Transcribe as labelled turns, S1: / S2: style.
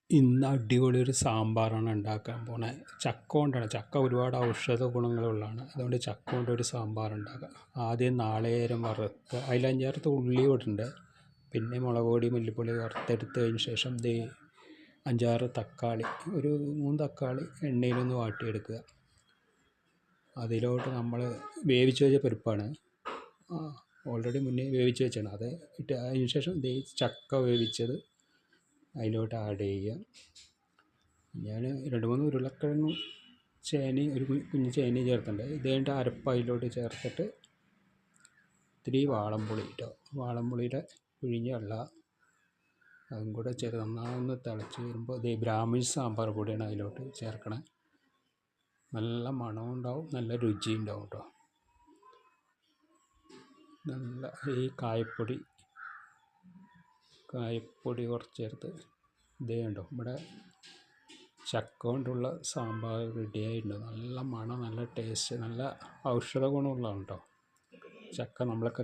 S1: ഇന്ന് അടിപൊളി ഒരു സാമ്പാറാണ് ഉണ്ടാക്കാൻ പോണേ. ചക്ക കൊണ്ടാണ്. ചക്ക ഒരുപാട് ഔഷധ ഗുണങ്ങളുള്ളതാണ്. അതുകൊണ്ട് ചക്ക കൊണ്ട് ഒരു സാമ്പാർ ഉണ്ടാക്കുക. ആദ്യം നാളികേരം വറുക്കുക, അതിൽ 5-6 ഉള്ളി ഇടുന്നുണ്ട്. പിന്നെ മുളക് പൊടി, മല്ലിപ്പൊടി വറുത്തെടുത്തതിന് ശേഷം 5-6 തക്കാളി, ഒരു 3 തക്കാളി എണ്ണയിലൊന്ന് വാട്ടിയെടുക്കുക. അതിലോട്ട് നമ്മൾ വേവിച്ച് വെച്ച പരിപ്പാണ്, ഓൾറെഡി മുന്നേ വേവിച്ച് വെച്ചാണ്, അത് ഇട്ട് അതിന് ശേഷം ചക്ക വേവിച്ചത് അതിലോട്ട് ആഡ് ചെയ്യുക. ഞാൻ 2-3 ഉരുളക്കിഴങ്ങും ചേനയും ഒരു കുഞ്ഞ് ചേനയും ചേർത്തിട്ടുണ്ട്. ഇത് കഴിഞ്ഞിട്ട് അരപ്പ് അതിലോട്ട് ചേർത്തിട്ട് ഇത്തിരി വാളംപുളി കേട്ടോ, വാളംപുളിയുടെ പിഴിഞ്ഞ വെള്ളം അതും കൂടെ ചേർത്ത് നന്നായി തിളച്ച് വരുമ്പോൾ ബ്രാഹ്മിൺ സാമ്പാർ പൊടിയാണ് അതിലോട്ട് ചേർക്കണേ. നല്ല മണവും ഉണ്ടാവും, നല്ല രുചിയും ഉണ്ടാവും കേട്ടോ. നല്ല ഈ കായപ്പൊടി കുറച്ച് ചേർത്ത് കണ്ടോ, ഇവിടെ ചക്ക കൊണ്ടുള്ള സാമ്പാർ റെഡിയായിട്ടുണ്ട്. നല്ല മണം, നല്ല ടേസ്റ്റ്, നല്ല ഔഷധ ഗുണമുള്ളതാണ് കേട്ടോ. ചക്ക നമ്മളൊക്കെ